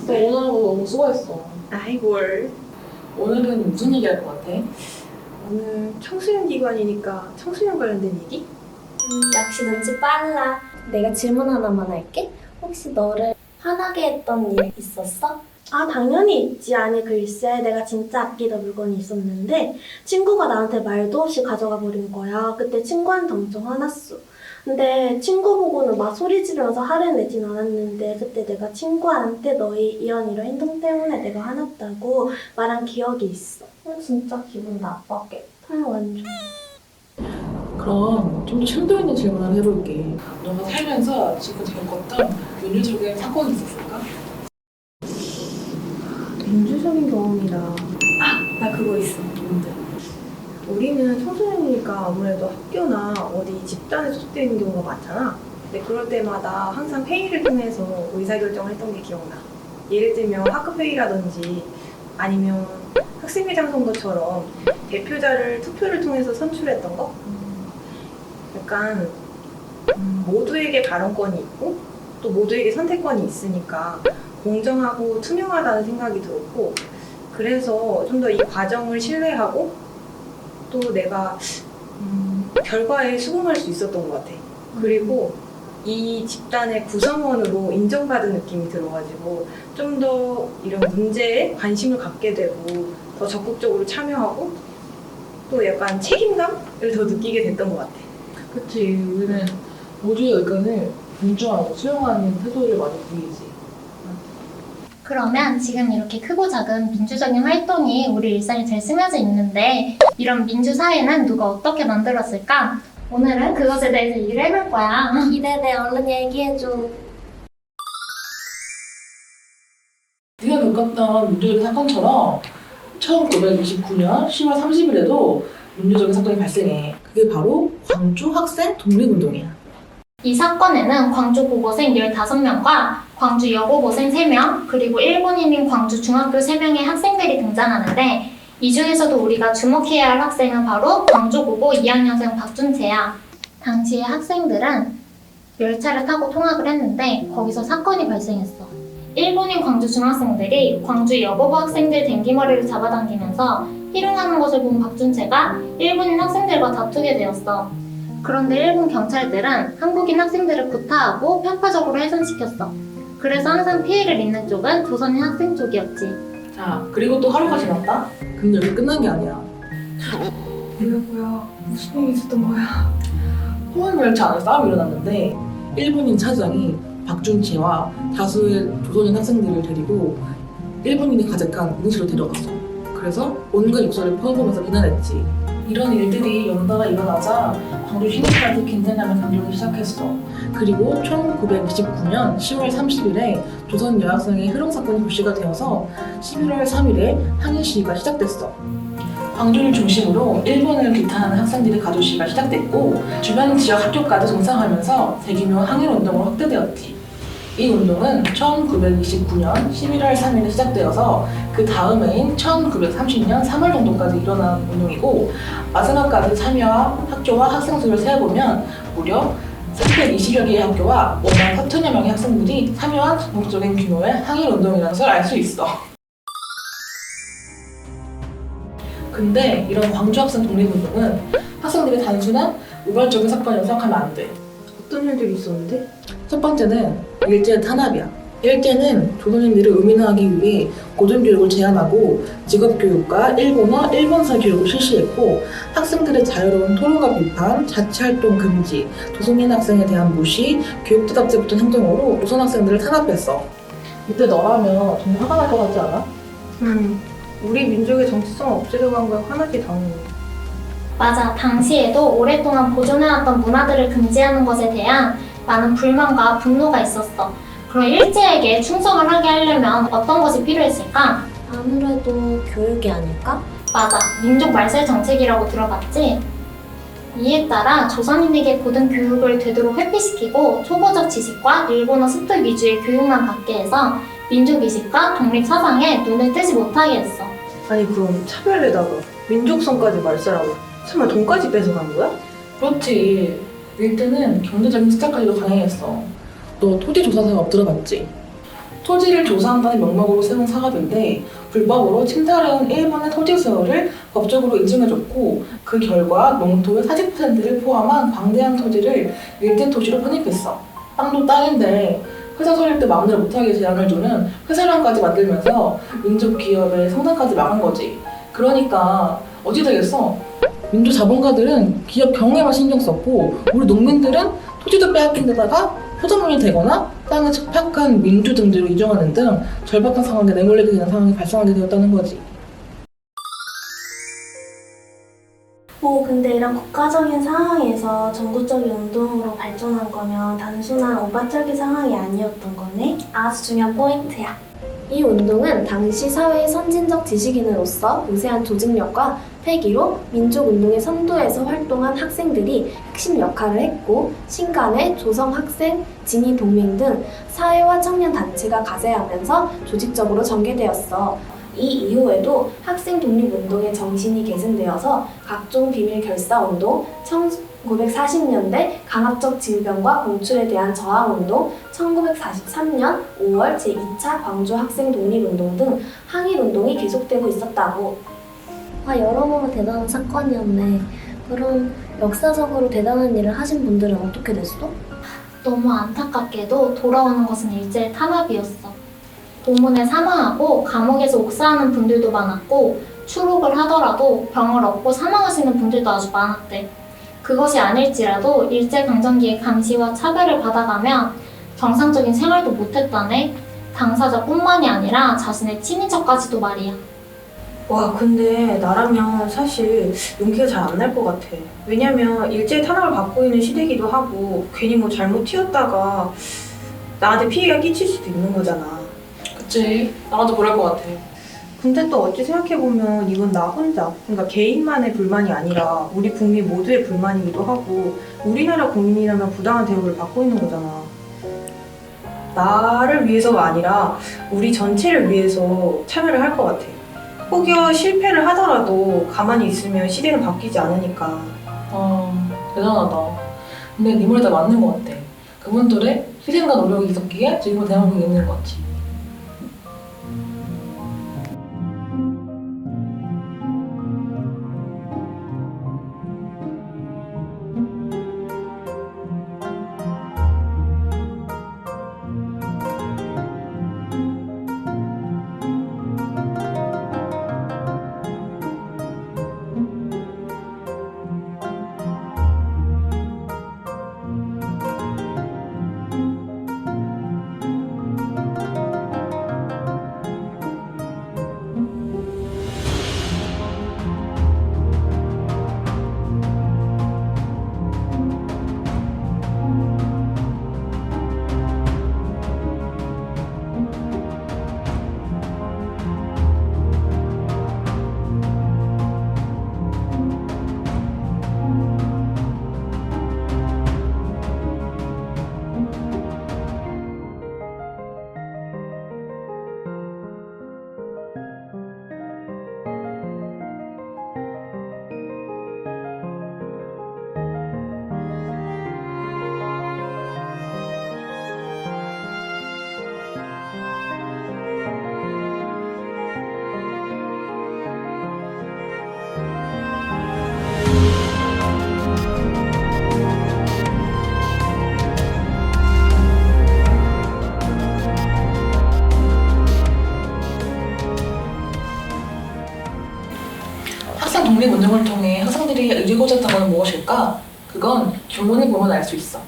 너 오늘도 너무 수고했어. 아이 뭘. 오늘은 무슨 얘기 할 것 같아? 오늘 청소년 기관이니까 청소년 관련된 얘기? 역시 눈치 빨라. 내가 질문 하나만 할게. 혹시 너를 화나게 했던 일 있었어? 아, 당연히 있지. 아니, 글쎄, 내가 진짜 아끼던 물건이 있었는데 친구가 나한테 말도 없이 가져가 버린 거야. 그때 친구한테 엄청 화났어. 근데 친구 보고는 막 소리 지르면서 화를 내진 않았는데 그때 내가 친구한테 너희 이런 행동 때문에 내가 화났다고 말한 기억이 있어. 진짜 기분 나빴겠다. 완전. 그럼 좀 더 심도 있는 질문을 해볼게. 너가 살면서 지금까지 겪었던 민주적인 사건이 있었을까? 민주적인 경험이라. 나 그거 있어. 뭔데? 우리는 청소년이니까 아무래도 학교나 어디 집단에 소속되어 있는 경우가 많잖아. 근데 그럴 때마다 항상 회의를 통해서 의사결정을 했던 게 기억나. 예를 들면 학급회의라든지 아니면 학생회장 선거처럼 대표자를 투표를 통해서 선출했던 거? 약간 모두에게 발언권이 있고 또 모두에게 선택권이 있으니까 공정하고 투명하다는 생각이 들었고, 그래서 좀 더 이 과정을 신뢰하고 또 내가 결과에 수긍할 수 있었던 것 같아. 그리고 이 집단의 구성원으로 인정받은 느낌이 들어가지고 좀 더 이런 문제에 관심을 갖게 되고 더 적극적으로 참여하고 또 약간 책임감을 더 느끼게 됐던 것 같아. 그치. 우리는 모두의 의견을 존중하고 수용하는 태도를 많이 보이지. 그러면 지금 이렇게 크고 작은 민주적인 활동이 우리 일상에 잘 스며져 있는데 이런 민주사회는 누가 어떻게 만들었을까? 오늘은 그것에 대해서 얘기를 해볼 거야. 기대돼. 얼른 얘기해줘. 네가 겪었던 민주적인 사건처럼 1929년 10월 30일에도 민주적인 사건이 발생해. 그게 바로 광주 학생 독립운동이야. 이 사건에는 광주 고고생 15명과 광주 여고고생 3명, 그리고 일본인인 광주 중학교 3명의 학생들이 등장하는데 이 중에서도 우리가 주목해야 할 학생은 바로 광주 고고 2학년생 박준채야. 당시의 학생들은 열차를 타고 통학을 했는데 거기서 사건이 발생했어. 일본인 광주 중학생들이 광주 여고부 학생들 댕기머리를 잡아당기면서 희롱하는 것을 본 박준채가 일본인 학생들과 다투게 되었어. 그런데 일본 경찰들은 한국인 학생들을 구타하고 편파적으로 훼손시켰어. 그래서 항상 피해를 입는 쪽은 조선인 학생 쪽이었지. 자, 그리고 또 하루가 지났다? 근데 여기 끝난 게 아니야. 뭐야 무슨 일이 있었던 거야? 통학열차 안에 싸움이 일어났는데 일본인 차장이 박준채와 다수의 조선인 학생들을 데리고 일본인이 가득한 응시로 데려갔어. 그래서 온갖 욕설을 퍼부으면서 비난했지. 이런 일들이 연달아 일어나자 광주 시민들한테 긴장감을 감정이 시작했어. 그리고 1929년 10월 30일에 조선 여학생의 희롱 사건이 불씨가 되어서 11월 3일에 항일 시위가 시작됐어. 광주를 중심으로 일본을 비탄하는 학생들의 가조 시위가 시작됐고 주변 지역 학교까지 동참하면서 대규모 항일 운동으로 확대되었지. 이 운동은 1929년 11월 3일에 시작되어서 그 다음 해인 1930년 3월 정도까지 일어난 운동이고 마지막까지 참여한 학교와 학생 수를 세어보면 무려 320여 개의 학교와 5만 4천여 명의 학생들이 참여한 전국적인 규모의 항일 운동이라는 것을 알 수 있어. 근데 이런 광주 학생 독립운동은 학생들의 단순한 우발적인 사건이라고 생각하면 안 돼. 어떤 일들이 있었는데? 첫 번째는 일제 탄압이야. 일제는 조선인들을 의민화하기 위해 고등교육을 제한하고 직업교육과 일본어, 일본사 교육을 실시했고 학생들의 자유로운 토론과 비판, 자치활동 금지, 조선인 학생에 대한 무시, 교육대답제 붙은 행동으로 조선 학생들을 탄압했어. 이때 너라면 정말 화가 날 것 같지 않아? 우리 민족의 정체성을 없애려고 한 거야. 화나지 당연히. 맞아. 당시에도 오랫동안 보존해왔던 문화들을 금지하는 것에 대한 많은 불만과 분노가 있었어. 그럼 일제에게 충성을 하게 하려면 어떤 것이 필요했을까? 아무래도 교육이 아닐까? 맞아. 민족 말살 정책이라고 들어봤지? 이에 따라 조선인에게 고등 교육을 되도록 회피시키고 초보적 지식과 일본어 습득 위주의 교육만 받게 해서 민족의식과 독립사상에 눈을 뜨지 못하게 했어. 아니 그럼 차별에다가 민족성까지 말살하고 설마 돈까지 뺏어간 거야? 그렇지. 일제는 경제적인 숫자까지도 강행했어. 너 토지조사 사업 들어봤지? 토지를 조사한다는 명목으로 세운 사업인데 불법으로 침탈해온 일본의 토지 수요를 법적으로 인증해줬고 그 결과 농토의 40%를 포함한 방대한 토지를 일대 토지로 편입했어. 땅도 땅인데 회사 설립 때 마음대로 못하게 제한을 두는 회사랑까지 만들면서 민족 기업의 성장까지 막은 거지. 그러니까 어찌 되겠어? 민족 자본가들은 기업 경영에만 신경 썼고 우리 농민들은 토지도 빼앗긴 데다가 포도문이 되거나 땅을 척박한 민주 등지로 이동하는 등 절박한 상황에 내몰리게 되는 상황이 발생하게 되었다는 거지. 근데 이런 국가적인 상황에서 전국적인 운동으로 발전한 거면 단순한 오바철기 상황이 아니었던 거네? 아주 중요한 포인트야. 이 운동은 당시 사회의 선진적 지식인으로서 우세한 조직력과 패기로 민족운동의 선도에서 활동한 학생들이 핵심 역할을 했고 신간의 조성학생, 진의동맹 등 사회와 청년 단체가 가세하면서 조직적으로 전개되었어. 이 이후에도 학생 독립운동의 정신이 계승되어서 각종 비밀 결사운동, 1940년대 강압적 징병과 공출에 대한 저항운동, 1943년 5월 제2차 광주 학생 독립운동 등 항일운동이 계속되고 있었다고. 여러모로 대단한 사건이었네. 그럼 역사적으로 대단한 일을 하신 분들은 어떻게 됐어? 너무 안타깝게도 돌아오는 것은 일제의 탄압이었어. 고문에 사망하고 감옥에서 옥사하는 분들도 많았고 추록을 하더라도 병을 얻고 사망하시는 분들도 아주 많았대. 그것이 아닐지라도 일제강점기의 감시와 차별을 받아가며 정상적인 생활도 못했다네. 당사자뿐만이 아니라 자신의 친인척까지도 말이야. 와, 근데 나라면 사실 용기가 잘 안 날 것 같아. 왜냐면 일제 탄압을 받고 있는 시대기도 하고 괜히 뭐 잘못 튀었다가 나한테 피해가 끼칠 수도 있는 거잖아. 그치? 나도 그럴 것 같아. 근데 또 어찌 생각해보면 이건 나 혼자, 그러니까 개인만의 불만이 아니라 우리 국민 모두의 불만이기도 하고 우리나라 국민이라면 부당한 대우를 받고 있는 거잖아. 나를 위해서가 아니라 우리 전체를 위해서 참여를 할 것 같아. 혹여 실패를 하더라도 가만히 있으면 시대는 바뀌지 않으니까. 대단하다. 근데 네 말이 다 맞는 것 같아. 그분들의 희생과 노력이 있었기에 지금 대한민국이 있는 것 같지. 학생 독립운동을 통해 학생들이 이루고자 했던 건 무엇일까? 그건 교문을 보면 알 수 있어.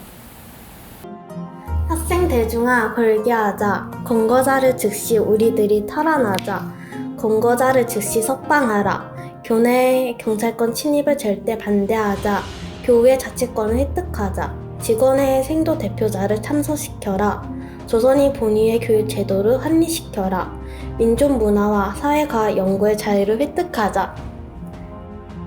학생 대중아 걸게하자. 권거자를 즉시 우리들이 탈환하자. 권거자를 즉시 석방하라. 교내 경찰권 침입을 절대 반대하자. 교우의 자치권을 획득하자. 직원의 생도 대표자를 참석시켜라. 조선이 본위의 교육 제도를 확립시켜라. 민족 문화와 사회과학 연구의 자유를 획득하자.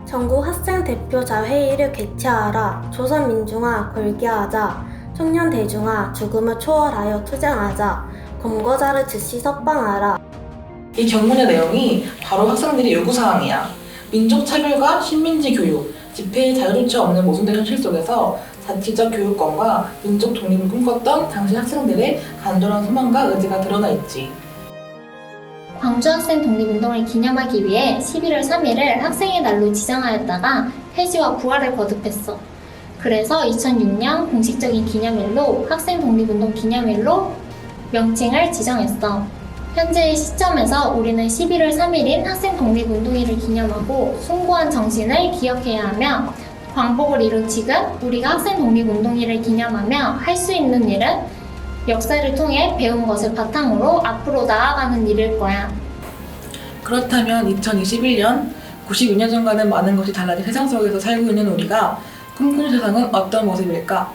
전국 학생 대표자 회의를 개최하라. 조선 민중아 걸게하자. 청년 대중아 죽음을 초월하여 투쟁하자. 검거자를 즉시 석방하라. 이 경문의 내용이 바로 학생들의 요구사항이야. 민족 차별과 식민지 교육, 집회의 자유조차 없는 모순된 현실 속에서 자치적 교육권과 민족 독립을 꿈꿨던 당시 학생들의 간절한 소망과 의지가 드러나 있지. 광주 학생 독립운동을 기념하기 위해 11월 3일을 학생의 날로 지정하였다가 폐지와 부활을 거듭했어. 그래서 2006년 공식적인 기념일로 학생 독립운동 기념일로 명칭을 지정했어. 현재의 시점에서 우리는 11월 3일인 학생 독립운동일을 기념하고 숭고한 정신을 기억해야 하며 광복을 이룬 지금 우리가 학생 독립운동일을 기념하며 할 수 있는 일은 역사를 통해 배운 것을 바탕으로 앞으로 나아가는 일일 거야. 그렇다면 2021년, 92년 전과는 많은 것이 달라진 세상 속에서 살고 있는 우리가 꿈꾸는 세상은 어떤 모습일까?